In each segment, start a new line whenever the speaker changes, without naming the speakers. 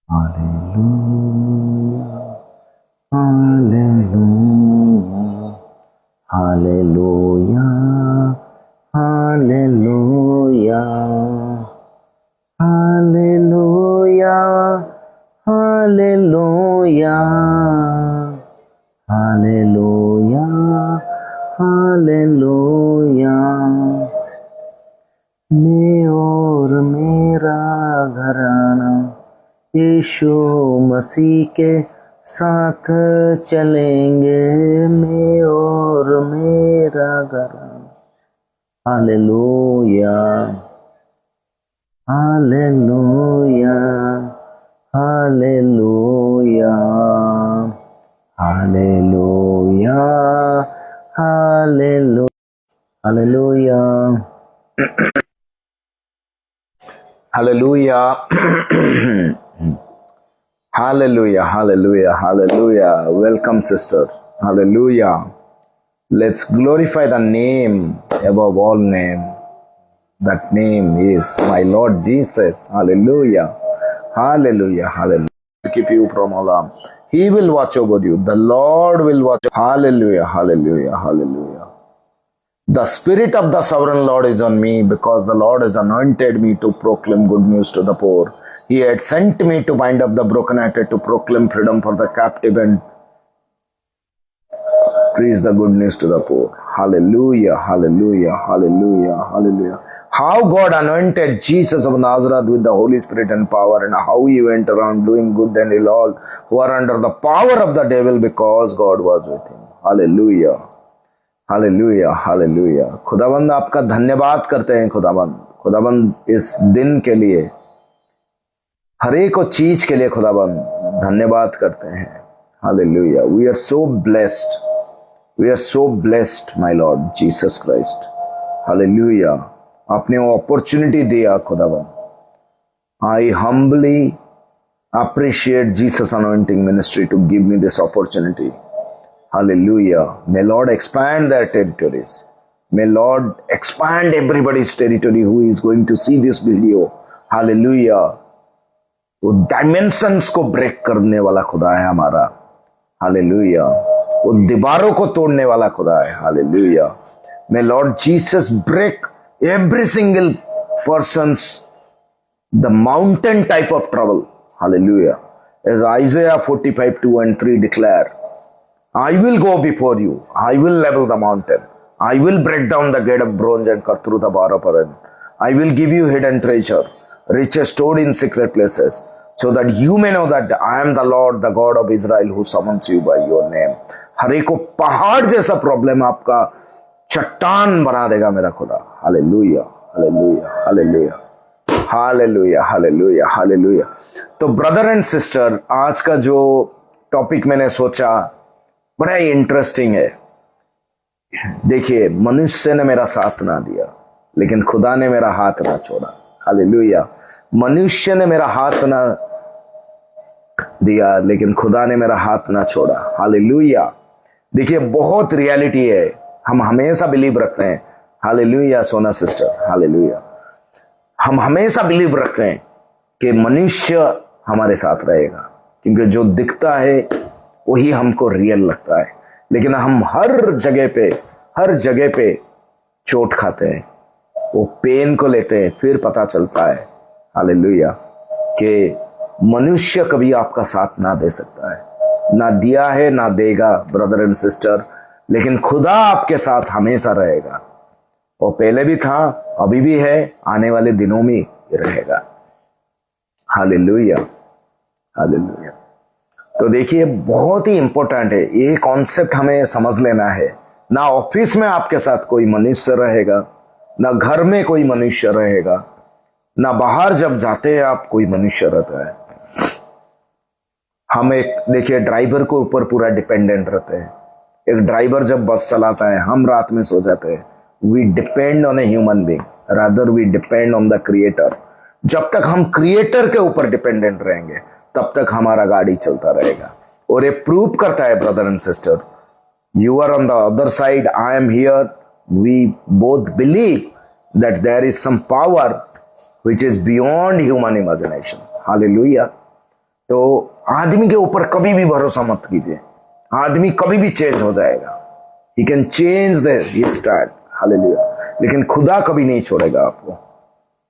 Hallelujah, hallelujah, hallelujah, hallelujah, hallelujah, hallelujah, hallelujah, hallelujah. मैं और मेरा घराना यीशु मसीह के साथ चलेंगे, मैं और मेरा घराना। Hallelujah, hallelujah, hallelujah, hallelujah, hallelujah, hallelujah, hallelujah, hallelujah, hallelujah, hallelujah. Welcome, sister. Hallelujah. Let's glorify the name above all name. That name is my Lord Jesus. Hallelujah, hallelujah, hallelujah. Keep you from all harm. He will watch over you. The Lord will watch. Hallelujah, hallelujah, hallelujah. The Spirit of the Sovereign Lord is on me, because the Lord has anointed me to proclaim good news to the poor. He had sent me to bind up the brokenhearted, to proclaim freedom for the captive, and preach the good news to the poor. Hallelujah, hallelujah, hallelujah, hallelujah. How God anointed Jesus of Nazareth with the Holy Spirit and power, and how he went around doing good and heal all who are under the power of the devil, because God was with him. Hallelujah. Hallelujah, hallelujah. खुदाबंद आपका धन्यवाद करते हैं। खुदाबंद इस दिन के लिए, हर एक चीज के लिए खुदाबंद धन्यवाद करते हैं। Hallelujah. We are so blessed, we are so blessed my Lord Jesus Christ. Hallelujah. आपने वो अपॉर्चुनिटी दिया खुदाबंद। I humbly appreciate Jesus anointing ministry to give me this opportunity. Hallelujah. May Lord expand their territories. May Lord expand everybody's territory who is going to see this video. Hallelujah. वो dimensions को break करने वाला खुदा है हमारा। Hallelujah. वो दीवारों को तोड़ने वाला खुदा है। Hallelujah. May Lord Jesus break every single person's the mountain type of trouble. Hallelujah. As Isaiah 45:2-3 declare, I will go before you. I will level the mountain. I will break down the gate of bronze and cut through the bar of iron. I will give you hidden treasure, riches stored in secret places, so that you may know that I am the Lord, the God of Israel, who summons you by your name. हर एक को पहाड़ जैसा problem आपका चट्टान बना देगा मेरा खुदा। Hallelujah, hallelujah, hallelujah, hallelujah, hallelujah, hallelujah. तो ब्रदर एंड सिस्टर, आज का जो टॉपिक मैंने सोचा बड़ा ही इंटरेस्टिंग है। देखिए, मनुष्य ने मेरा साथ ना दिया, लेकिन खुदा ने मेरा हाथ ना छोड़ा। हालेलुया। मनुष्य ने मेरा हाथ ना दिया, लेकिन खुदा ने मेरा हाथ ना छोड़ा। हालेलुया। देखिए, बहुत रियलिटी है, हम हमेशा बिलीव रखते हैं। हालेलुया सोना सिस्टर, हालेलुया। हम हमेशा बिलीव रखते हैं कि मनुष्य हमारे साथ रहेगा, क्योंकि जो दिखता है वही हमको रियल लगता है, लेकिन हम हर जगह पे चोट खाते हैं, वो पेन को लेते हैं, फिर पता चलता है हालेलुया कि मनुष्य कभी आपका साथ ना दे सकता है, ना दिया है ना देगा ब्रदर एंड सिस्टर, लेकिन खुदा आपके साथ हमेशा रहेगा। वो पहले भी था, अभी भी है, आने वाले दिनों में रहेगा। Hallelujah, hallelujah. तो देखिए, बहुत ही इंपॉर्टेंट है ये कॉन्सेप्ट, हमें समझ लेना है। ना ऑफिस में आपके साथ कोई मनुष्य रहेगा, ना घर में कोई मनुष्य रहेगा, ना बाहर जब जाते हैं आप कोई मनुष्य रहता है। हम एक देखिए ड्राइवर को ऊपर पूरा डिपेंडेंट रहते हैं। एक ड्राइवर जब बस चलाता है, हम रात में सो जाते हैं। We depend on a human being, rather we depend on the creator. जब तक हम क्रिएटर के ऊपर डिपेंडेंट रहेंगे, तब तक हमारा गाड़ी चलता रहेगा। और ये प्रूव करता है brother and sister, you are on the other side, I am here, we both believe that there is some power which is beyond human imagination. Hallelujah. तो आदमी के ऊपर कभी भी भरोसा मत कीजिए, आदमी कभी भी चेंज हो जाएगा, he can change the style, hallelujah, लेकिन खुदा कभी नहीं छोड़ेगा आपको।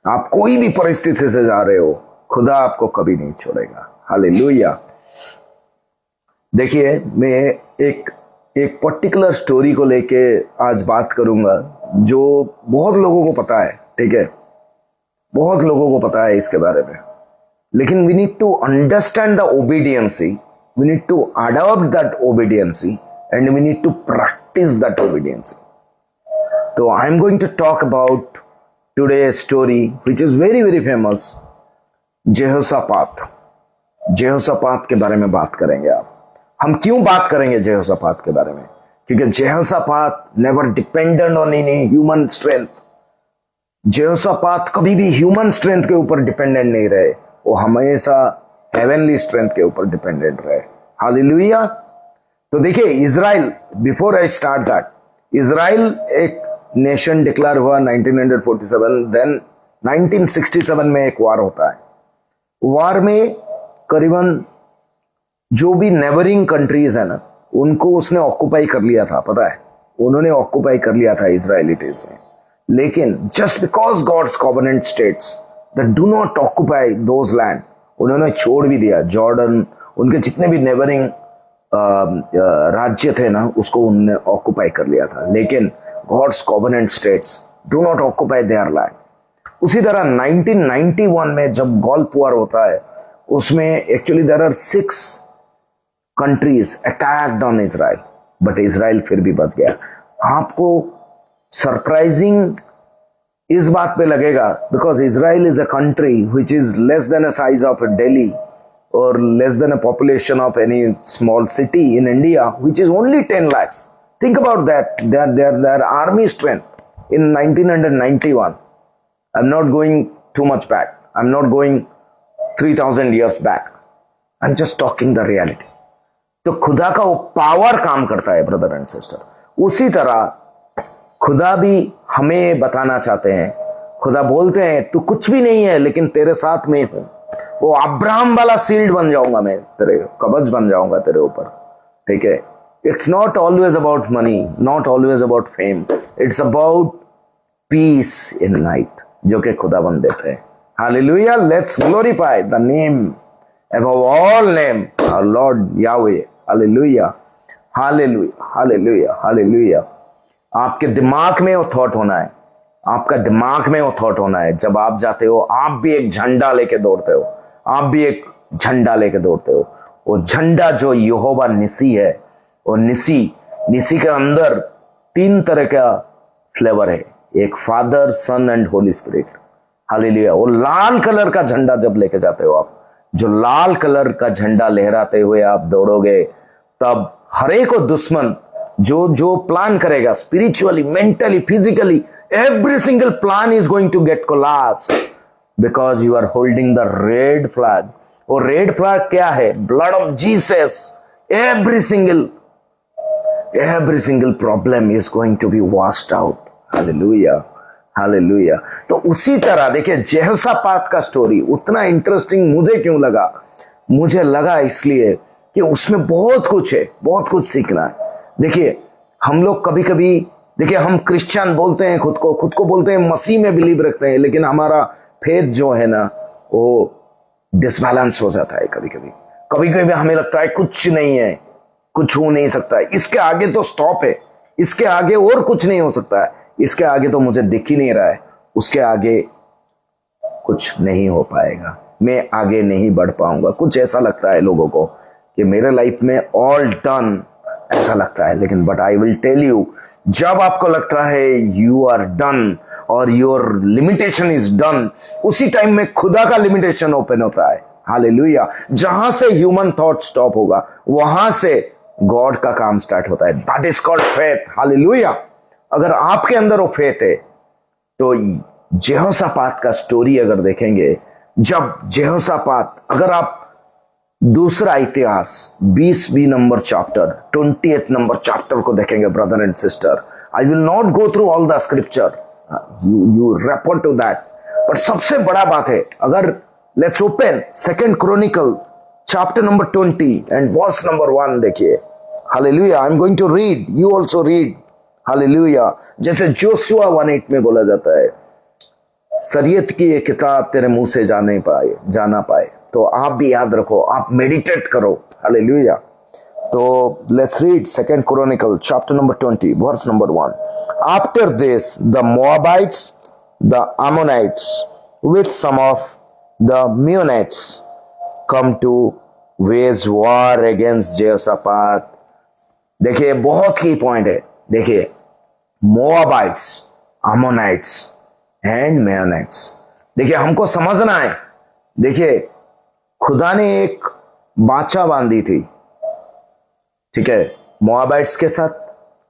आप कोई भी परिस्थिति से जा रहे हो, खुदा आपको कभी नहीं छोड़ेगा, हालेलुया। देखिए, मैं एक पर्टिकुलर स्टोरी को लेके आज बात करूंगा जो बहुत लोगों को पता है, ठीक है, बहुत लोगों को पता है इसके बारे में, लेकिन we need to understand the obedience, we need to adopt that obedience and we need to practise that obedience. तो I am going to talk about today story which is very very famous, Jehoshaphat. Jehoshaphat के बारे में बात करेंगे। आप हम क्यों बात करेंगे जेहोशापात के बारे में? क्योंकि Jehoshaphat never dependent on any human strength. Jehoshaphat कभी भी ह्यूमन स्ट्रेंथ के ऊपर डिपेंडेंट नहीं रहे, वो हमेशा हेवनली स्ट्रेंथ के ऊपर डिपेंडेंट रहे, हालेलुया। तो देखिए, Israel, before I start that, Israel एक नेशन डिक्लेयर हुआ 1947, देन 1967 में एक वार होता है। वार में करीबन जो भी नेबरिंग कंट्रीज है ना, उनको उसने ऑक्युपाई कर लिया था, पता है, उन्होंने ऑक्युपाई कर लिया था इजराइलिटीज ने। लेकिन just because God's covenant states that do not occupy those land, उन्होंने छोड़ भी दिया। जॉर्डन, उनके जितने भी नेबरिंग राज्य थे ना, उसको उन्होंने ऑक्युपाई कर लिया था। लेकिन God's covenant states do not occupy their land. उसी तरह 1991 में जब गल्फ वॉर होता है, उसमें actually there are 6 countries attacked on Israel, but Israel फिर भी बच गया। आपको सरप्राइजिंग इस बात पे लगेगा, because Israel is a country which is less than a size of Delhi और less than a population of any small city in India, which is only 10 lakhs. Think about that. Their army strength in 1991. I'm not going too much back. I'm not going 3000 years back. I'm just talking the reality. तो खुदा का वो power काम करता है brother and sister. उसी तरह खुदा भी हमें बताना चाहते हैं। खुदा बोलते हैं, तू कुछ भी नहीं है, लेकिन तेरे साथ में हूं। वो अब्राहम वाला सील्ड बन जाऊंगा, मैं तेरे कवच बन जाऊंगा तेरे ऊपर, ठीक है। It's not always about money, not always about fame, it's about piece in night, जो कि खुदाबंद देते हैं। Hallelujah, let's glorify the name above all name, our Lord Yahweh. Hallelujah, hallelujah, hallelujah, hallelujah. आपके दिमाग में वो थॉट होना है, आपका दिमाग में वो थॉट होना है। जब आप जाते हो, आप भी एक झंडा लेके दौड़ते हो, आप भी एक झंडा लेके दौड़ते हो। वो झंडा जो यहोवा निसी है, वो निसी के अंदर 3 तरह का फ्लेवर है, एक Father, Son and Holy Spirit. Hallelujah. वो लाल कलर का झंडा जब लेके जाते हो आप, जो लाल कलर का झंडा लहराते हुए आप दौड़ोगे, तब हर एक दुश्मन जो प्लान करेगा, spiritually, mentally, physically, every single plan is going to get collapse, because you are holding the red flag. और रेड फ्लैग क्या है? Blood of Jesus. Every single problem is going to be washed out. Hallelujah, hallelujah. तो उसी तरह देखिए, जेहोशापात का story उतना interesting मुझे क्यों लगा? मुझे लगा इसलिए कि उसमें बहुत कुछ है, बहुत कुछ सीखना है। देखिए, हम लोग कभी कभी, देखिए, हम क्रिश्चियन बोलते हैं, खुद को बोलते हैं मसीह में बिलीव रखते हैं, लेकिन हमारा फेथ जो है ना, वो डिसबैलेंस हो जाता है। कभी कभी हमें लगता है कुछ नहीं है, कुछ हो नहीं सकता है, इसके आगे तो स्टॉप है, इसके आगे और कुछ नहीं हो सकता है, इसके आगे तो मुझे दिख ही नहीं रहा है, उसके आगे कुछ नहीं हो पाएगा, मैं आगे नहीं बढ़ पाऊंगा। कुछ ऐसा लगता है लोगों को कि मेरे लाइफ में ऑल डन, ऐसा लगता है। लेकिन but I will tell you, जब आपको लगता है यू आर डन और योर लिमिटेशन इज डन, उसी टाइम में खुदा का लिमिटेशन ओपन होता है। हालेलुया। जहां से ह्यूमन थॉट स्टॉप होगा, वहां से गॉड का काम स्टार्ट होता है। That is called faith. Hallelujah. अगर आपके अंदर वो फेथ है, तो जेहोशापात का स्टोरी अगर देखेंगे, जब जेहोशापात, अगर आप दूसरा इतिहास 20 number chapter, 20th number chapter को देखेंगे brother and sister, I will not go through all the scripture, you refer to that. But सबसे बड़ा बात है, अगर let's open 2 Chronicle chapter number 20 and verse number 1 देखिए. Hallelujah. I'm going to read. You also read. Hallelujah. जैसे Joshua 1:8 में बोला जाता है, शरीयत की ये किताब तेरे मुंह से जाना पाए. तो आप भी याद रखो, आप मेडिटेट करो. Hallelujah. तो let's read 2 Chronicles chapter number 20 verse number 1. After this, the Moabites, the Ammonites, with some of the Meunites, come to wage war against Jehoshaphat. देखिए बहुत की पॉइंट है. देखिए मोआबाइट्स, अमोनाइट्स एंड मेयोनाइट्स. देखिए हमको समझना है. देखिए खुदा ने एक बाचा बांधी थी, ठीक है, मोआबाइट्स के साथ,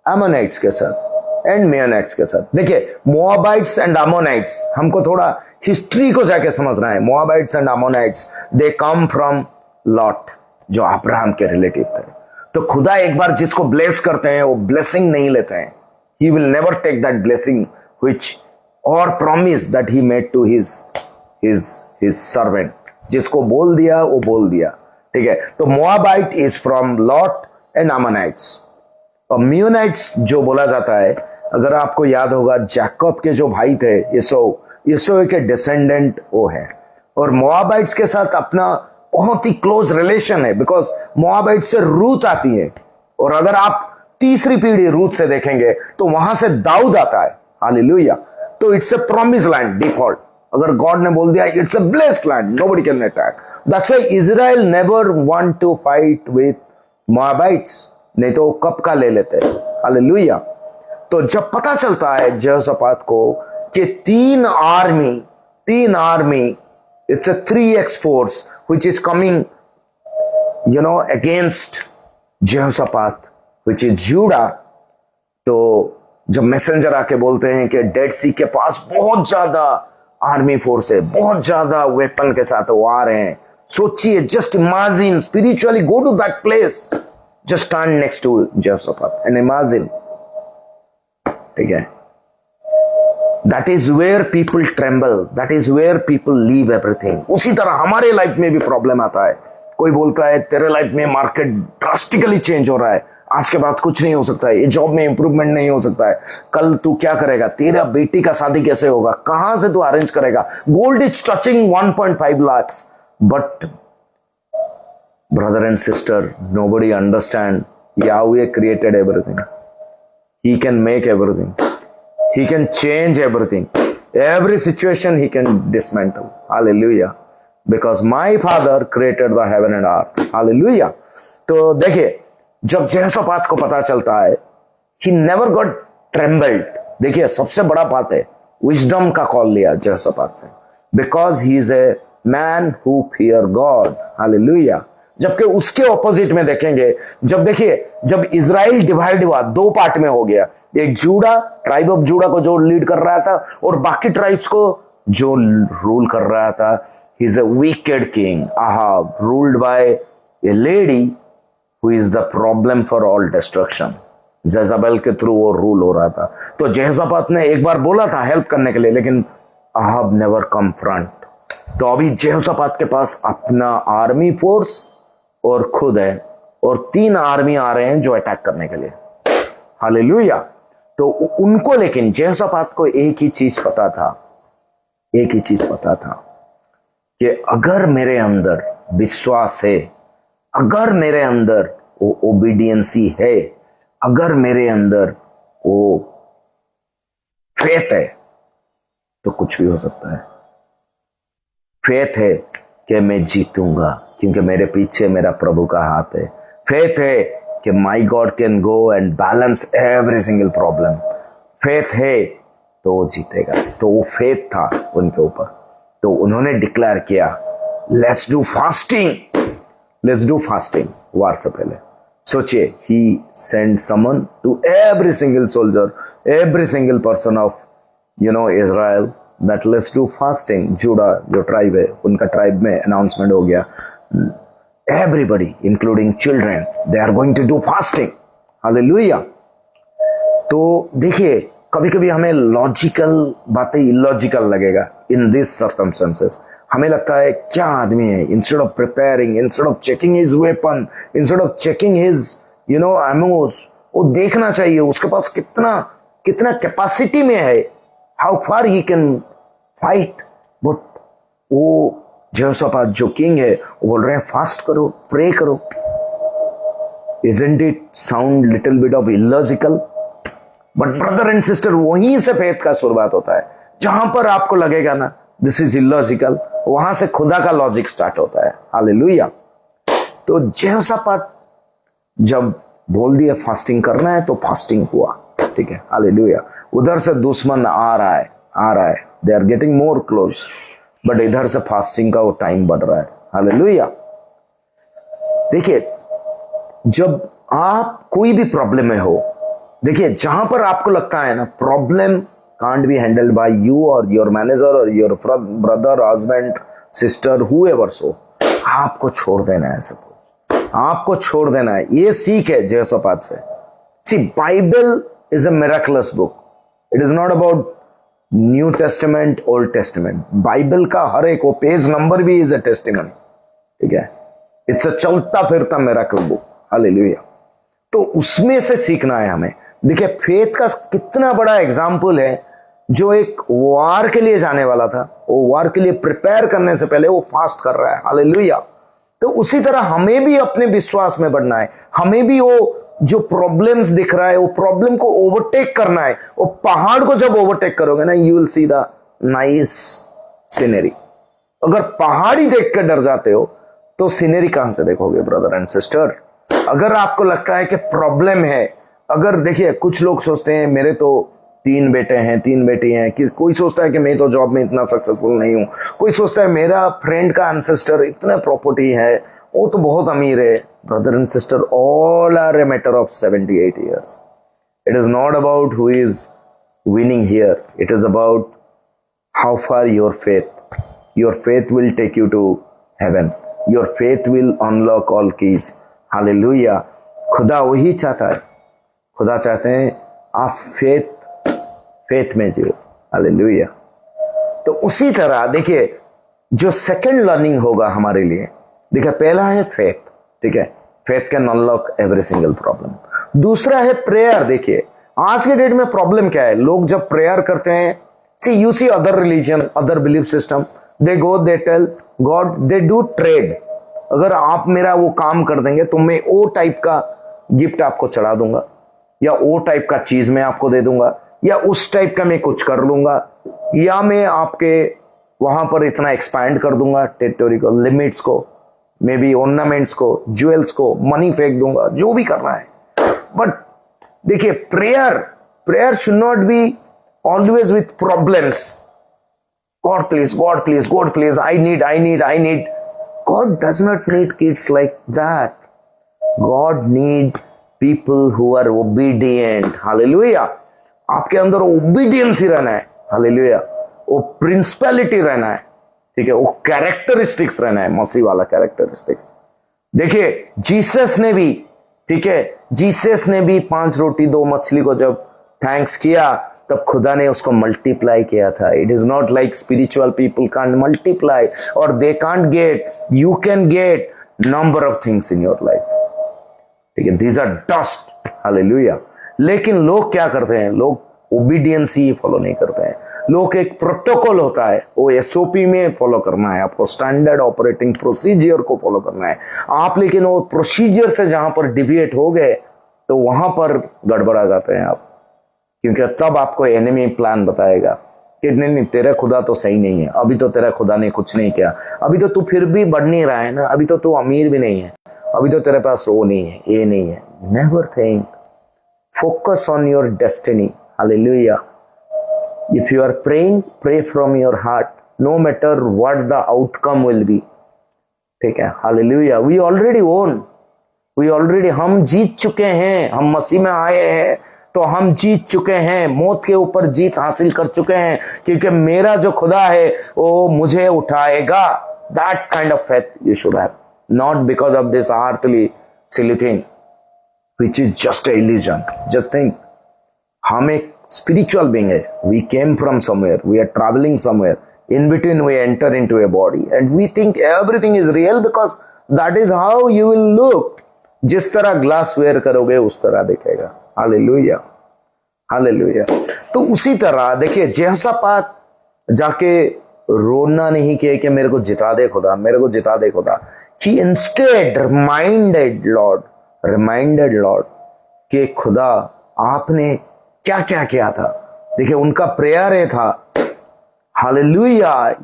अमोनाइट्स के साथ एंड मेयोनाइट्स के साथ. देखिए मोआबाइट्स एंड अमोनाइट्स, हमको थोड़ा हिस्ट्री को जाके समझना है. Moabites and Ammonites they come from Lot, जो अब्राहम के रिलेटिव थे. तो खुदा एक बार जिसको ब्लेस करते हैं वो ब्लेसिंग नहीं लेते हैं. He will never take that blessing which और promise that he made to his servant. जिसको बोल दिया वो बोल दिया, ठीक है. तो Moabite is from Lot and Ammonites. और मेयोनाइट्स जो बोला जाता है, अगर आपको याद होगा, जैकब के जो भाई थे यसो के डिसेंडेंट वो है. और मोआबाइट्स के साथ अपना बहुत ही क्लोज रिलेशन है, बिकॉज मोआबाइट से रूत आती है. और अगर आप तीसरी पीढ़ी रूत से देखेंगे तो वहां से दाऊद आता है. हालेलुया. तो it's a promise land default. अगर गॉड ने बोल दिया it's a blessed land, nobody can attack. That's why Israel never want to fight with Moabites, नहीं तो कब का ले लेते हैं. हालेलुया. तो जब पता चलता है जेहोशापात को कि तीन army, it's a 3x force which is coming, against Jehoshaphat, which is Judah. तो जब मैसेंजर आके बोलते हैं कि डेड सी के पास बहुत ज्यादा आर्मी फोर्स है, बहुत ज्यादा वेपन के साथ वो आ रहे हैं. सोचिए, just imagine, spiritually go to that place, just stand next to Jehoshaphat and imagine, ठीक है. That is where people tremble. That is where people leave everything. उसी तरह हमारे लाइफ में भी प्रॉब्लम आता है. कोई बोलता है तेरे लाइफ में मार्केट ड्रास्टिकली चेंज हो रहा है, आज के बाद कुछ नहीं हो सकता है, ये जॉब में इंप्रूवमेंट नहीं हो सकता है, कल तू क्या करेगा, तेरा बेटी का शादी कैसे होगा, कहां से तू अरेंज करेगा, gold is touching 1.5 lakh. But brother and sister, nobody understand Yahweh created everything. He can make everything. He can change everything. Every situation he can dismantle. Hallelujah. Because my father created the heaven and earth. Hallelujah. तो देखिए, जब जेहोशापात को पता चलता है, he never got trembled. देखिए सबसे बड़ा बात है, विजडम का कॉल लिया जेहोशापात ने, because he is a man who fear God. Hallelujah. जबकि उसके ऑपोजिट में देखेंगे, जब इजराइल डिवाइड हुआ, दो पार्ट में हो गया. एक जूडा, ट्राइब ऑफ जूडा को जो लीड कर रहा था, और बाकी ट्राइब्स को जो रूल कर रहा था. He is a wicked king Ahab, ruled by a lady who is the problem for all destruction. Jezebel के थ्रू वो रूल हो रहा था. तो जेहोशापात ने एक बार बोला था हेल्प करने के लिए, लेकिन अहाब नेवर कम फ्रंट. तो अभी जेहोशापात के पास अपना आर्मी फोर्स और खुद है, और 3 आर्मी आ रहे हैं जो अटैक करने के लिए. हालेलुया. तो उनको, लेकिन जेहोशापात को एक ही चीज पता था कि अगर मेरे अंदर विश्वास है, अगर मेरे अंदर वो ओबीडियंसी है, अगर मेरे अंदर वो फेथ है, तो कुछ भी हो सकता है. फेथ है कि मैं जीतूंगा, क्योंकि मेरे पीछे मेरा प्रभु का हाथ है. फेथ है कि my God can go and balance every single problem. Faith है तो वो जीतेगा. तो वो फेथ था उनके ऊपर. तो उन्होंने डिक्लेयर किया, लेट्स डू फास्टिंग वार से पहले. सोचिए, he send summon to every single soldier, every single person of Israel, that let's do fasting. Judah जो ट्राइब है, उनका ट्राइब में अनाउंसमेंट हो गया, everybody including children, they are going to do fasting. Hallelujah. तो देखिए, कभी कभी हमें लॉजिकल बातें इलॉजिकल लगेगा in these circumstances, हमें लगता है क्या आदमी है, instead of preparing, instead of checking his weapon, instead of checking his Amos, वो देखना चाहिए उसके पास कितना कितना कैपेसिटी में है, how far he can fight. But वो यहोशापात जो किंग है वो बोल रहे हैं फास्ट करो, प्रे करो। Isn't it sound little bit of illogical? But brother and sister, वहीं से फेथ का शुरुआत होता है। जहां पर आपको लगेगा ना दिस इज इलॉजिकल, वहां से खुदा का लॉजिक स्टार्ट होता है। हालेलुया। तो यहोशापात जब बोल दिया फास्टिंग करना है तो फास्टिंग हुआ, ठीक है। हालेलुया। उधर से दुश्मन आ रहा है, they are getting more close, but इधर से फास्टिंग का वो टाइम बढ़ रहा है। हालेलुया। देखिए, जब आप कोई भी प्रॉब्लम में हो, देखिए जहां पर आपको लगता है ना problem can't be handled by you और योर मैनेजर और your brother, husband, sister, whoever so, आपको छोड़ देना है, सब आपको छोड़ देना है। ये सीख है यहोशापात से। See, Bible is a miraculous book. It is not about New Testament, Old Testament. Bible का हर एक वो पेज नंबर भी इज अ टेस्टिमनी, ठीक है। इट्स अ चलता फिरता मिरेकल बुक। हालेलुया। तो उसमें से सीखना है हमें। देखिए, फेथ का कितना बड़ा एग्जाम्पल है। जो एक वार के लिए जाने वाला था, वो वार के लिए प्रिपेयर करने से पहले वो फास्ट कर रहा है। हालेलुया। तो उसी तरह हमें भी अपने विश्वास में बढ़ना है। हमें भी वो जो प्रॉब्लम्स दिख रहा है वो प्रॉब्लम को ओवरटेक करना है। वो पहाड़ को जब ओवरटेक करोगे ना, you will see the nice scenery. अगर पहाड़ ही देख कर डर जाते हो तो सीनरी कहां से देखोगे ब्रदर एंड सिस्टर? अगर आपको लगता है कि प्रॉब्लम है, अगर देखिए कुछ लोग सोचते हैं मेरे तो 3 बेटे हैं, 3 बेटी हैं, कोई सोचता है कि मैं तो जॉब में इतना सक्सेसफुल नहीं हूं, कोई सोचता है मेरा फ्रेंड का एंसेस्टर इतना प्रॉपर्टी है, वो तो बहुत अमीर है। Brother and sister, all are a matter of 78 years. It is not about who is winning here. It is about how far your faith will take you to heaven. Your faith will unlock all keys. Hallelujah. खुदा वही चाहता है। खुदा चाहते हैं आप faith में जियो। Hallelujah. तो उसी तरह देखिए, जो सेकंड लर्निंग होगा हमारे लिए, देखिए पहला है फेथ, ठीक है। Faith can unlock every single problem. दूसरा है प्रेयर। देखिए आज के डेट में प्रॉब्लम क्या है, लोग जब प्रेयर करते हैं, see you see other religion, other belief system, they go, they tell God, they do trade. अगर आप मेरा वो काम कर देंगे तो मैं वो टाइप का गिफ्ट आपको चढ़ा दूंगा, या वो टाइप का चीज मैं आपको दे दूंगा, या उस टाइप का मैं कुछ कर लूंगा, या मैं आपके वहां पर इतना एक्सपैंड कर दूंगा टेरिटोरी को, लिमिट्स को, मे बी ऑर्नामेंट्स को, ज्वेल्स को, मनी फेंक दूंगा, जो भी करना है। बट देखिए, prayer should not be always with problems. God please, God please, God please, I need. God does not need kids like that. God need people who are obedient. Hallelujah. आपके अंदर obedience ही रहना है। Hallelujah. वो principality रहना है, ठीक है। वो कैरेक्टरिस्टिक्स रहना है, मसीह वाला कैरेक्टरिस्टिक्स। देखिए जीसस ने भी, ठीक है, जीसस ने भी 5 रोटी 2 मछली को जब थैंक्स किया तब खुदा ने उसको मल्टीप्लाई किया था। It is not like spiritual people can't multiply और they can't get, you can get number of things in your life, ठीक है। These are dust. हालेलुया। लेकिन लोग क्या करते हैं, लोग ओबीडियंस ही फॉलो नहीं करते हैं। लोग एक प्रोटोकॉल होता है, वो एसओपी में फॉलो करना है, आपको स्टैंडर्ड ऑपरेटिंग प्रोसीजर को फॉलो करना है आप, लेकिन वो प्रोसीजर से जहां पर डिविएट हो गए तो वहां पर गड़बड़ा जाते हैं आप, क्योंकि तब आपको एनिमी प्लान बताएगा कि नहीं तेरा खुदा तो सही नहीं है, अभी तो तेरा खुदा ने कुछ नहीं किया, अभी तो तू फिर भी बढ़ नहीं रहा है ना, अभी तो तू अमीर भी नहीं है, अभी तो तेरे पास वो नहीं है, ये नहीं है। Never think, focus on your destiny. Hallelujah. If you are praying, pray from your heart, no matter what the outcome will be, ठीक है। हालेलुया। वी ऑलरेडी ओन, हम जीत चुके हैं, हम मसीह में आए हैं तो हम जीत चुके हैं, मौत के ऊपर जीत हासिल कर चुके हैं, क्योंकि मेरा जो खुदा है वो मुझे उठाएगा। That kind of faith you should have, not because of this earthly silly thing which is just a illusion. Just think, हम एक स्पिरिचुअल बीइंग है, we came from somewhere, we are travelling somewhere, In between we enter into a body and we think everything is real because that is how you will look. जिस तरह glass where करोगे उस तरह दिखेगा. Hallelujah, hallelujah. तो उसी तरह देखिए यहोशापात जाके रोना नहीं किया कि मेरे को जिता दे खुदा, मेरे को जिता दे खुदा. He instead reminded Lord कि खुदा आपने क्या क्या किया था. देखिए उनका प्रेयर ये था, हालेलुया,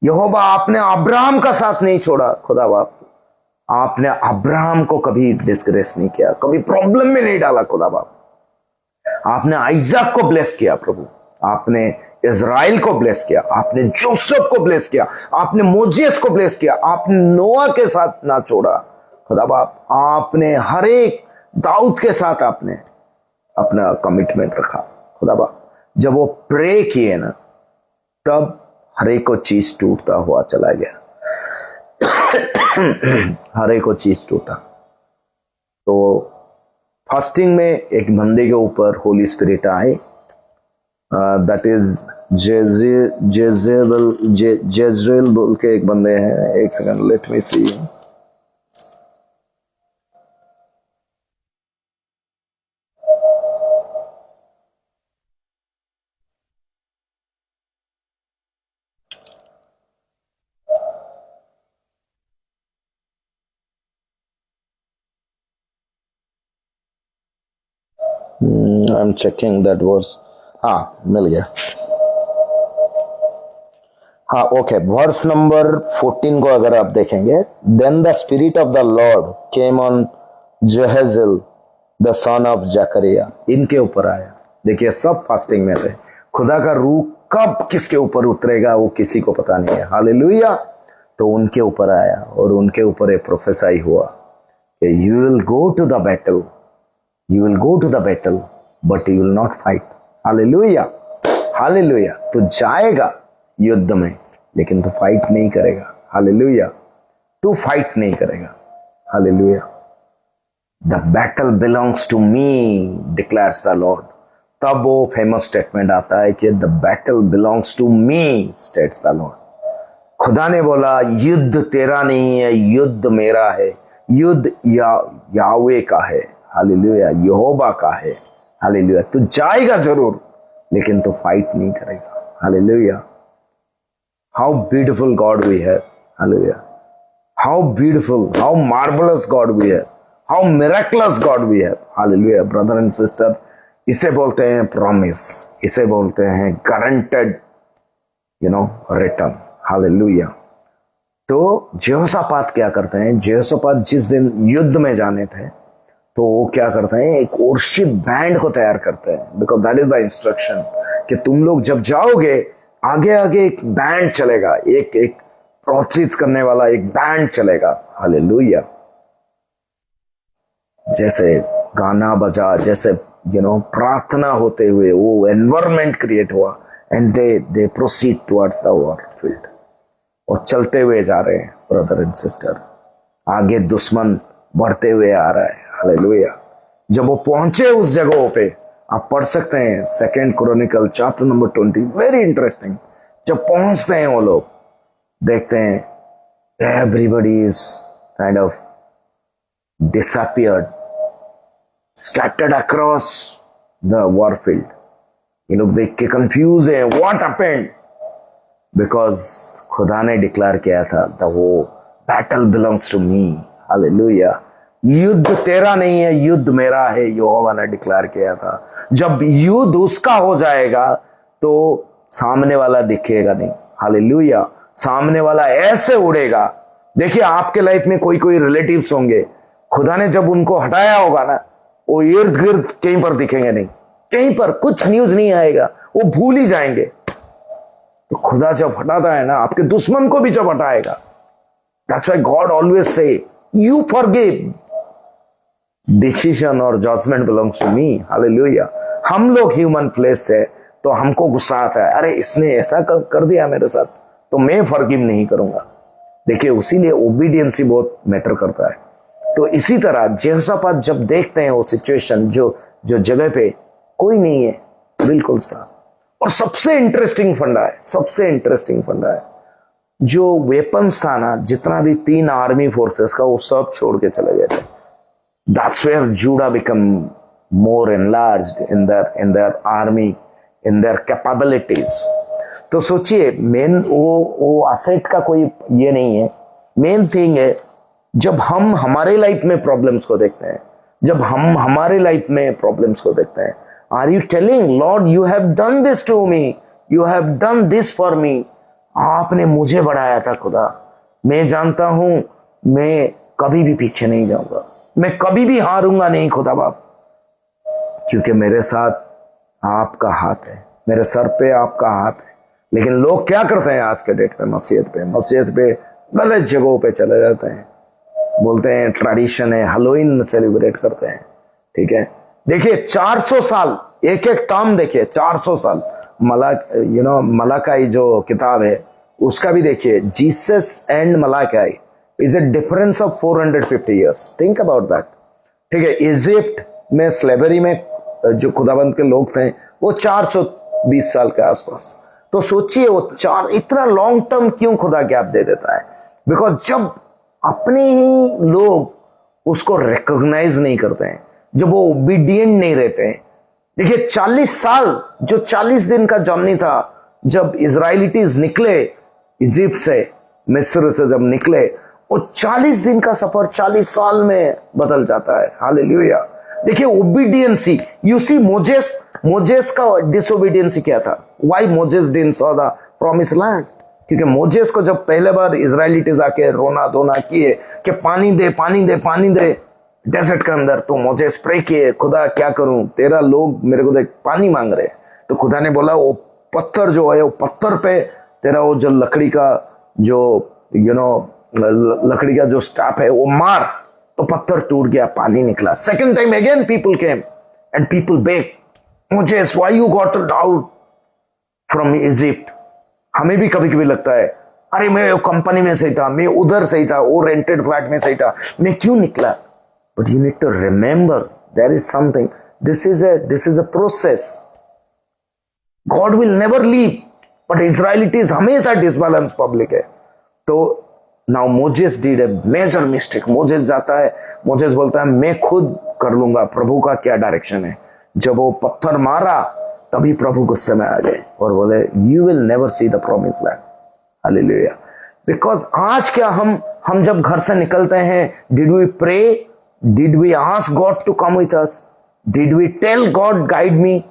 यहोवा आपने अब्राहम का साथ नहीं छोड़ा. खुदा बाप आपने अब्राहम को कभी डिस्ग्रेस नहीं किया, कभी प्रॉब्लम में नहीं डाला. खुदा बाप आपने आइजक को ब्लेस किया प्रभु, आपने इज़राइल को ब्लेस किया, आपने जोसेफ को ब्लेस किया, आपने मोजेस को ब्लेस किया, आपने नोआ के साथ ना छोड़ा. खुदा बाप आपने हर एक दाऊद के साथ आपने अपना कमिटमेंट रखा. खुदा बाप जब वो प्रे किए ना तब हर एक को चीज टूटता हुआ चला गया. हर एक को चीज टूटा. तो फास्टिंग में एक बंदे के ऊपर होली स्पिरिट आए, दैट इज जेजेबल बोल के एक बंदे हैं. एक second, let me see. I am checking that verse. हाँ मिल गया. हाँ ओके, वर्स नंबर 14 को अगर आप देखेंगे, then the spirit of the lord came on Jahaziel the son of Zechariah. इनके ऊपर आया. देखिए सब फास्टिंग में थे. खुदा का रूह कब किसके ऊपर उतरेगा वो किसी को पता नहीं है. हालेलुया. तो उनके ऊपर आया और उनके ऊपर एक प्रोफेसाई हुआ कि you will go to the battle, you will go to the battle but you will not fight. Hallelujah, hallelujah. तो जाएगा युद्ध में लेकिन तो फाइट नहीं करेगा. हालेलुया. तू फाइट नहीं करेगा. Hallelujah. The battle belongs to me declares the Lord. तब वो फेमस स्टेटमेंट आता है कि the battle belongs to me states the Lord. खुदा ने बोला युद्ध तेरा नहीं है, युद्ध मेरा है. युद्ध यावे का है. हालेलुया. यहोवा का है. हालेलुया. तू जाएगा जरूर लेकिन तू फाइट नहीं करेगा. Hallelujah. How beautiful God we have. Hallelujah. How beautiful, how marvellous God we have, how miraculous God we have. Hallelujah. Brother and sister, इसे बोलते हैं प्रॉमिस, इसे बोलते हैं गारंटेड रिटर्न. हालेलुया. तो यहोशापात क्या करते हैं, यहोशापात जिस दिन युद्ध में जाने थे तो वो क्या करते हैं, एक वर्शिप बैंड को तैयार करते हैं. Because that is the instruction कि तुम लोग जब जाओगे आगे आगे एक बैंड चलेगा, एक प्रोत्साहित करने वाला एक बैंड चलेगा. हालेलुया. जैसे गाना बजा, जैसे प्रार्थना होते हुए वो एनवायरमेंट क्रिएट हुआ and they proceed towards the war field. और चलते हुए जा रहे हैं ब्रदर एंड सिस्टर. आगे दुश्मन बढ़ते हुए आ रहा है. हालेलुया. जब वो पहुंचे उस जगहों पे, आप पढ़ सकते हैं 2 Chronicle chapter number 20, very interesting. जब पहुंचते हैं वो लोग, देखते हैं everybody is kind of disappeared, scattered across the war field. ये लोग देख के कंफ्यूज है, व्हाट हैपेंड. बिकॉज खुदा ने डिक्लेयर किया था द वो battle belongs to me. Hallelujah. युद्ध तेरा नहीं है, युद्ध मेरा है, यहोवा ने डिक्लेयर किया था. जब युद्ध उसका हो जाएगा तो सामने वाला दिखेगा नहीं. हालेलुया. सामने वाला ऐसे उड़ेगा. देखिए आपके लाइफ में कोई कोई रिलेटिव्स होंगे, खुदा ने जब उनको हटाया होगा ना, वो इर्द गिर्द कहीं पर दिखेंगे नहीं, कहीं पर कुछ न्यूज नहीं आएगा, वो भूल ही जाएंगे. तो खुदा जब हटाता है ना, आपके दुश्मन को भी जब हटाएगा, that's why God always say you forgive, decision और judgment belongs to me. Hallelujah. हम लोग ह्यूमन फ्लेश से, तो हमको गुस्सा आता है, अरे इसने ऐसा कर दिया मेरे साथ तो मैं फॉरगिव नहीं करूंगा. देखिए उसीलिए ओबीडियंस ही बहुत मैटर करता है. तो इसी तरह यहोशापात जब देखते हैं वो सिचुएशन, जो जगह पे कोई नहीं है, बिल्कुल साफ, और सबसे इंटरेस्टिंग फंडा है, जो वेपन्स था ना, जितना भी 3 आर्मी फोर्सेस का, वो सब छोड़ के चले गए थे. That's where Judah become more enlarged in their army, in their capabilities. तो सोचिए, मेन वो असेट का कोई ये नहीं है. मेन थिंग है, जब हम हमारे लाइफ में प्रॉब्लम्स को देखते हैं, are you telling Lord you have done this to me, you have done this for me. आपने मुझे बढ़ाया था खुदा, मैं जानता हूं मैं कभी भी पीछे नहीं जाऊंगा, मैं कभी भी हारूंगा नहीं खुदा बाप, क्योंकि मेरे साथ आपका हाथ है, मेरे सर पे आपका हाथ है. लेकिन लोग क्या करते हैं आज के डेट पे, मसीहत पे गलत जगहों पे चले जाते हैं, बोलते हैं ट्रेडिशन है, हेलोइन सेलिब्रेट करते हैं. ठीक है, देखिए 400 साल, एक टर्म देखिए, 400 साल. मलाकाई जो किताब है उसका भी देखिए, Jesus and Malachi is a difference of 450 years. Think about that. ठीक है, इजिप्ट में स्लेवरी में जो खुदाबंद के लोग थे वो 420 साल के आसपास. तो सोचिए वो इतना लॉन्ग टर्म क्यों खुदा गैप दे देता है? बिकॉज जब अपने ही लोग उसको रिकॉग्नाइज नहीं करते हैं, जब वो ओबीडियंट नहीं रहते हैं. देखिए 40 साल, जो 40 दिन का जर्नी था, जब इजराइलिटीज निकले इजिप्ट से, मिस्र से जब निकले, वो 40 दिन का सफर 40 साल में बदल जाता है. हालेलुया. देखिए ओबीडियंसी, यू सी मोजेस का डिसोबीडियंसी क्या था? Why Moses didn't saw the promise land? क्योंकि मोजेस को जब पहले बार इजराइलिटीज आके रोना धोना किए कि पानी दे डेजर्ट के अंदर, तो मोजेस प्रे किए, खुदा क्या करूं, तेरा लोग मेरे को देख पानी मांग रहे हैं. तो खुदा ने बोला वो पत्थर जो है, वो पत्थर पे तेरा वो जो लकड़ी का जो लकड़ी का जो स्टैप है वो मार, तो पत्थर टूट गया, पानी निकला. Second time again people came and people beg, Moses why you got out from Egypt. हमें भी कभी कभी लगता है, अरे मैं वो कंपनी में सही था, मैं उधर सही था, वो रेंटेड फ्लैट में सही था, मैं क्यों निकला? But you need to remember there is something, this is a process. God will never leave, but Israelites हमेशा डिसबैलेंस पब्लिक है. तो now Moses did a major mistake. Moses जाता है, मोजेस बोलता है मैं खुद कर लूंगा, प्रभु का क्या डायरेक्शन है. जब वो पत्थर मारा तभी प्रभु गुस्से में आ गए और बोले you will never see the promise land. Hallelujah. Because आज क्या हम जब घर से निकलते हैं, did we pray, did we ask God to come with us, did we tell God guide me,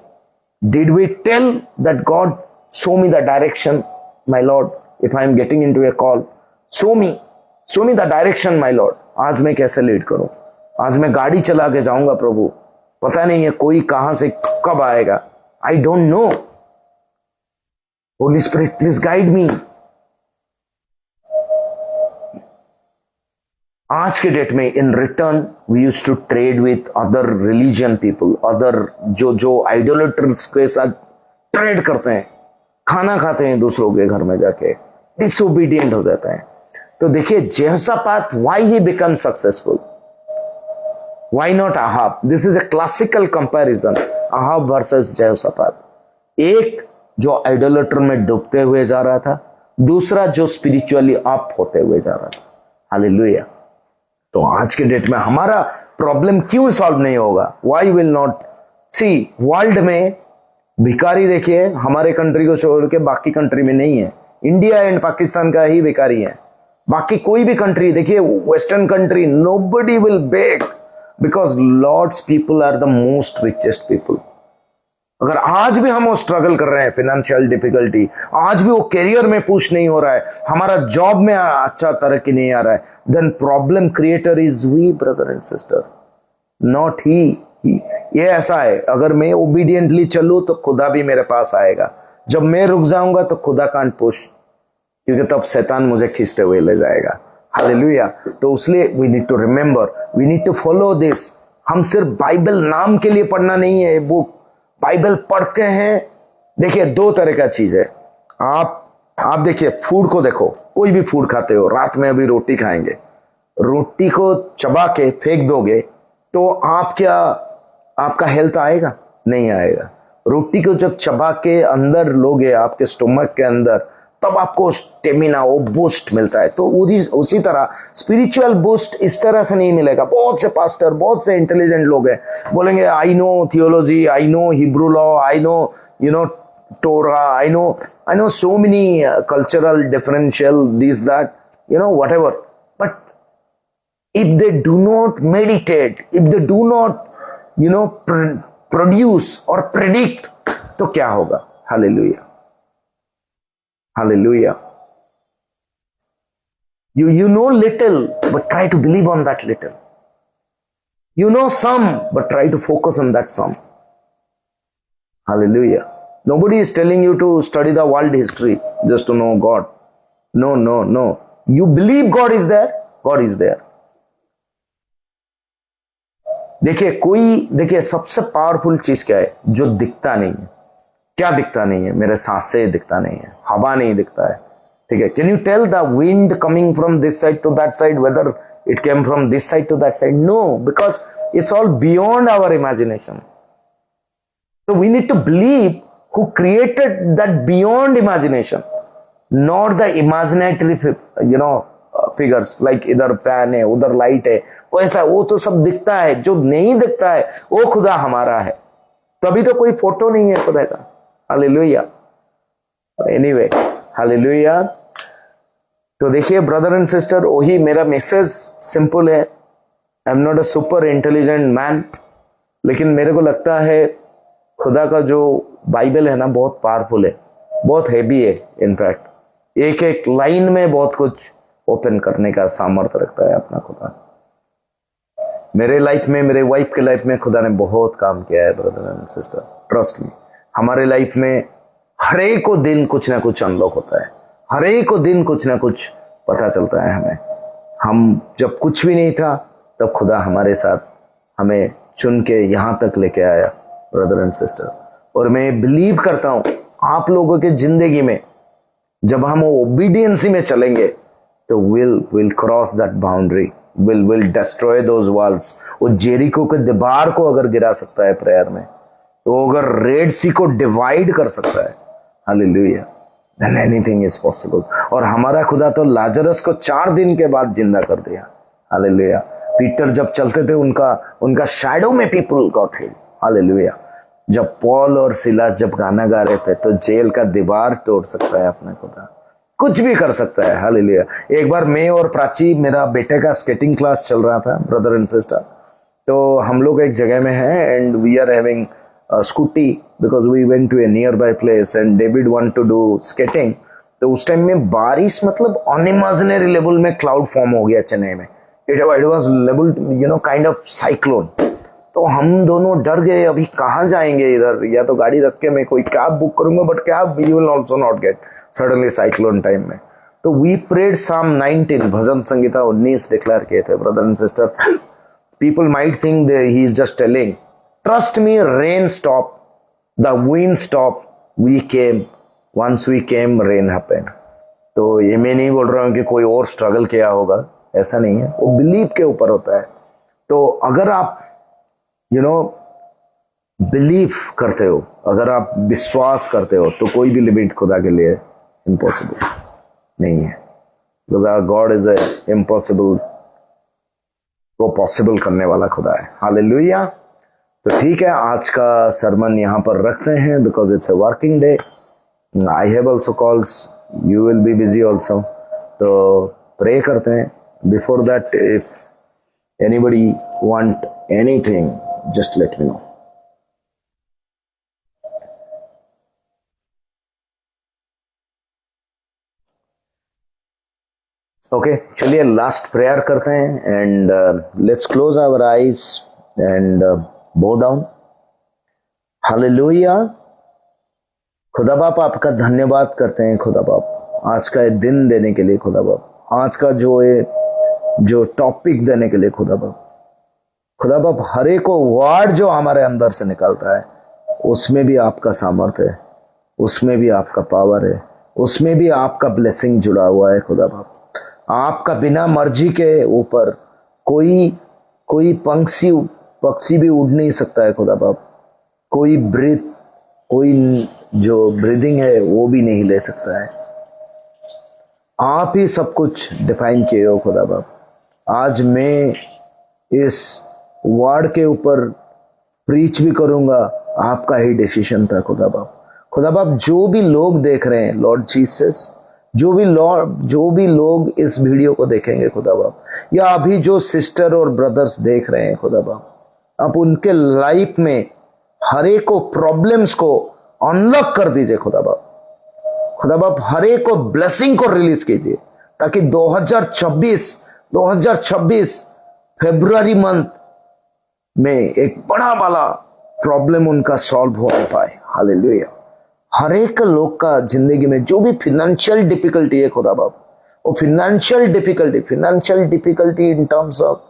did we tell that God show me the direction my Lord, if I am getting into a call, show me the direction my Lord. आज मैं कैसे lead करूं, आज मैं गाड़ी चला के जाऊंगा प्रभु, पता नहीं है कोई कहां से कब आएगा, I don't know. Holy Spirit, please guide me. आज के डेट में in return we use to trade with other religion people, other जो आइडोलेटर्स के साथ ट्रेड करते हैं, खाना खाते हैं दूसरों के घर में जाके, डिसोबीडियंट हो जाते हैं. तो देखिए Jehoshaphat, why he become successful, why not Ahab? This is a classical comparison, Ahab versus Jehoshaphat. एक जो आइडोलेटर में डूबते हुए जा रहा था, दूसरा जो स्पिरिचुअली अप होते हुए जा रहा था. हालेलुया. तो आज के डेट में हमारा प्रॉब्लम क्यों सॉल्व नहीं होगा? Why will not see? World में भिखारी देखिए, हमारे कंट्री को छोड़ के बाकी कंट्री में नहीं है. इंडिया एंड पाकिस्तान का ही भिखारी है, बाकी कोई भी कंट्री देखिए, western country, nobody will beg, because Lord's people are the most richest people. अगर आज भी हम वो स्ट्रगल कर रहे हैं, फाइनेंशियल डिफिकल्टी, आज भी वो करियर में पुश नहीं हो रहा है, हमारा जॉब में अच्छा तरक्की नहीं आ रहा है, then problem creator is we brother and sister, not he. ये ऐसा है, अगर मैं ओबीडियंटली चलूं तो खुदा भी मेरे पास आएगा, जब मैं रुक जाऊंगा तो खुदा कांट पुश, क्योंकि तब शैतान मुझे खींचते हुए ले जाएगा. हालेलुया. तो इसलिए we need to remember, we need to follow this. हम सिर्फ बाइबल नाम के लिए पढ़ना नहीं है बुक, बाइबल पढ़ते हैं. देखिए दो तरह का चीज है. आप देखिए फूड को देखो, कोई भी फूड खाते हो, रात में अभी रोटी खाएंगे, रोटी को चबा के फेंक दोगे तो आपका हेल्थ आएगा? नहीं आएगा. रोटी को जब चबा के अंदर लोगे आपके स्टोमक के अंदर, तब आपको स्टेमिना, वो बूस्ट मिलता है। तो उसी तरह स्पिरिचुअल बूस्ट इस तरह से नहीं मिलेगा। बहुत से पास्टर, बहुत से इंटेलिजेंट लोग हैं, बोलेंगे I know theology, I know Hebrew law, I know Torah, I know so many cultural differential this that, whatever. But if they do not meditate, if they do not produce or predict, तो क्या होगा? Hallelujah, hallelujah. You know little, but try to believe on that little. You know some, but try to focus on that some. Hallelujah. Nobody is telling you to study the world history just to know God. No. You believe God is there, God is there. देखिए सबसे powerful चीज क्या है? जो दिखता नहीं है। क्या दिखता नहीं है? मेरे सांसें दिखता नहीं है, हवा नहीं दिखता है, ठीक है? Can you tell the wind coming from this side to that side whether it came from this side to that side? No, because it's all beyond our imagination. So we need to believe who created that beyond imagination, not the imaginary figures like इधर fan है, उधर light है, वो ऐसा, वो तो सब दिखता है. जो नहीं दिखता है वो खुदा हमारा है. तभी तो कोई फोटो नहीं है खुदा का. हालेलुया. Anyway, hallelujah. तो देखिए ब्रदर एंड सिस्टर, वही मेरा मैसेज सिंपल है. I am not a super intelligent man, लेकिन मेरे को लगता है खुदा का जो बाइबल है ना, बहुत पावरफुल है, बहुत हैवी है. इनफैक्ट एक एक लाइन में बहुत कुछ ओपन करने का सामर्थ्य रखता है अपना खुदा. मेरे लाइफ में, मेरे वाइफ के लाइफ में खुदा ने बहुत काम किया है brother and sister. Trust me, हमारे लाइफ में हर एक को दिन कुछ ना कुछ अनलॉक होता है. हर एक को दिन कुछ ना कुछ पता चलता है हमें. हम जब कुछ भी नहीं था तब खुदा हमारे साथ हमें चुन के यहां तक लेके आया ब्रदर एंड सिस्टर. और मैं बिलीव करता हूं आप लोगों के जिंदगी में जब हम ओबीडियंसी में चलेंगे तो will cross that boundary, will destroy those walls. वो जेरिको के दीवार को अगर गिरा सकता है प्रेयर में, तो अगर रेड सी को डिवाइड कर सकता है, hallelujah, than anything is possible. और हमारा खुदा तो लाजरस को 4 दिन के बाद जिंदा कर दिया. हालेलुया. पीटर जब चलते थे उनका शैडो में पीपल गॉट हील्ड. हालेलुया. जब पॉल और सिलास जब गाना गा रहे थे तो जेल का दीवार तोड़ सकता है अपना खुदा, कुछ भी कर सकता है. हालेलुया. एक बार मैं और प्राची, मेरा बेटे का स्केटिंग क्लास चल रहा था ब्रदर एंड सिस्टर, तो हम लोग एक जगह में हैं and we are having scooty because we went to a nearby place and David want to do skating. तो उस टाइम में बारिश, मतलब अनइमेजिनरी लेवल में क्लाउड फॉर्म हो गया चेन्नई में. It was level kind of cyclone. तो हम दोनों डर गए, अभी कहाँ जाएंगे इधर, या तो गाड़ी रख के मैं कोई कैब बुक करूंगा, but cab you will also not gate suddenly cyclone time में. तो वी प्रेड साम 19, भजन संगीता 19 डिक्लेयर किए थे brother and sister. People might think he is just telling, trust me, rain stop, the wind stop, we came, once we came rain happened. तो ये मैं नहीं बोल रहा हूँ कि कोई और स्ट्रगल किया होगा, ऐसा नहीं है. वो बिलीव के ऊपर होता है. तो अगर आप बिलीव करते हो, अगर आप विश्वास करते हो, तो कोई भी लिमिट खुदा के लिए इम्पॉसिबल नहीं है. Because our God is a impossible को पॉसिबल करने वाला खुदा है. हालेलुया. तो ठीक है, आज का सरमन यहाँ पर रखते हैं because it's a working day. I have also calls, you will be busy also. तो प्रे करते हैं. Before that, if anybody want anything, just let me know. Okay, चलिए लास्ट प्रेयर करते हैं and let's close our eyes and bow down. Hallelujah. खुदा बाप, आपका धन्यवाद करते हैं खुदा बाप, आज का दिन देने के लिए खुदा बाप, आज का जो टॉपिक देने के लिए खुदा बाप. खुदा बाप, हर एक वर्ड जो हमारे अंदर से निकलता है उसमें भी आपका सामर्थ्य है, उसमें भी आपका पावर है, उसमें भी आपका ब्लेसिंग जुड़ा हुआ है खुदा बाप. आपका बिना मर्जी के ऊपर कोई पक्षी भी उड़ नहीं सकता है खुदा बाप. कोई ब्रीथ कोई जो ब्रीदिंग है वो भी नहीं ले सकता है। आप ही सब कुछ डिफाइन किए हो खुदा बाप। आज मैं इस वर्ड के ऊपर प्रीच भी करूंगा, आपका ही डिसीजन था खुदा बाप। खुदा बाप, जो भी लोग देख रहे हैं लॉर्ड जीसस, जो भी लोग इस वीडियो को देखेंगे खुदा बाप, या अभी जो सिस्टर और ब्रदर्स देख रहे हैं खुदा बाप, आप उनके लाइफ में हर एक को प्रॉब्लम्स को अनलॉक कर दीजिए खुदा बाप। खुदा बाप, हर एक को ब्लेसिंग को रिलीज कीजिए, ताकि 2026 फरवरी मंथ में एक बड़ा वाला प्रॉब्लम उनका सॉल्व हो पाए। हालेलुया। हर एक लोग का जिंदगी में जो भी फिनेंशियल डिफिकल्टी है खुदा बाप, वो financial difficulty in terms of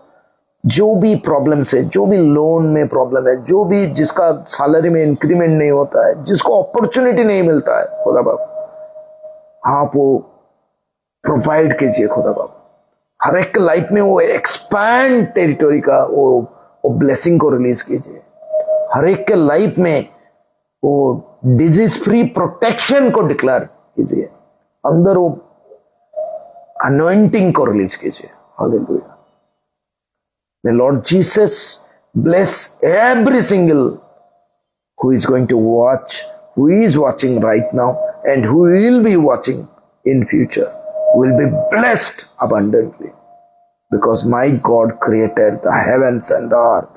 जो भी प्रॉब्लम्स है, जो भी लोन में प्रॉब्लम है, जो भी जिसका सैलरी में इंक्रीमेंट नहीं होता है, जिसको अपॉर्चुनिटी नहीं मिलता है खुदा बाप, आप वो प्रोवाइड कीजिए खुदा बाप। हर एक लाइफ में वो एक्सपैंड टेरिटोरी का वो ब्लेसिंग को रिलीज कीजिए। हर एक के लाइफ में वो डिजीज फ्री प्रोटेक्शन को डिक्लेयर कीजिए, अंदर वो अनॉइंटिंग को रिलीज कीजिए। Hallelujah. May Lord Jesus bless every single who is going to watch, who is watching right now, and who will be watching in future, will be blessed abundantly, because my God created the heavens and the earth.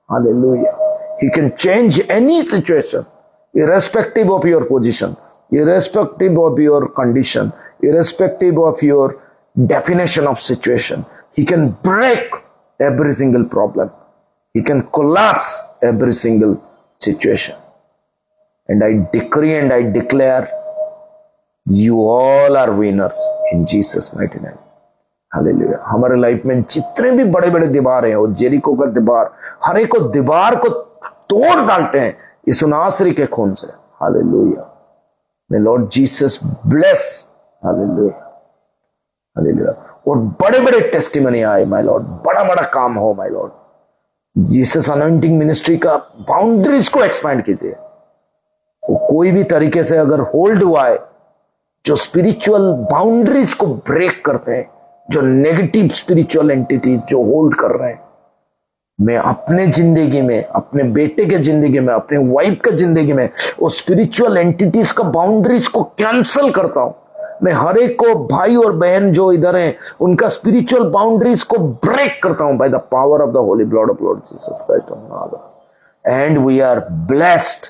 Hallelujah. He can change any situation, irrespective of your position, irrespective of your condition, irrespective of your definition of situation. He can break every single problem. He can collapse every single situation. And I decree and I declare, you all are winners in Jesus' mighty name. Hallelujah. हमारे life में जितने भी बड़े बड़े दीवार हैं, वो Jericho का दीवार, हर एक को दीवार को तोड़ डालते हैं इस नासरी के खून से। Hallelujah. May Lord Jesus bless. Hallelujah, hallelujah. और बड़े बड़े टेस्टिमनी आए माय लॉर्ड, बड़ा बड़ा काम हो my Lord. Jesus anointing ministry का बाउंड्रीज को एक्सपैंड कीजिए। वो कोई भी तरीके से अगर होल्ड हुआ है, जो स्पिरिचुअल बाउंड्रीज को ब्रेक करते हैं, जो नेगेटिव स्पिरिचुअल एंटिटीज जो होल्ड कर रहे हैं, मैं अपने जिंदगी में, अपने बेटे के जिंदगी में, अपने वाइफ के जिंदगी में वो स्पिरिचुअल एंटिटीज का बाउंड्रीज को कैंसल करता हूं। मैं हर एक को, भाई और बहन जो इधर हैं, उनका स्पिरिचुअल बाउंड्रीज को ब्रेक करता हूं by the power of the holy blood of Lord Jesus Christ of Nazareth. And we are blessed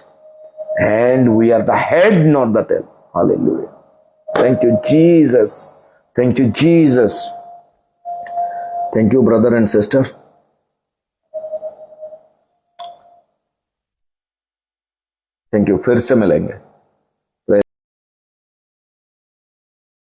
and we are the head not the tail. Hallelujah. Thank you Jesus, thank you Jesus, thank you brother and sister. Thank you. फिर से मिलेंगे।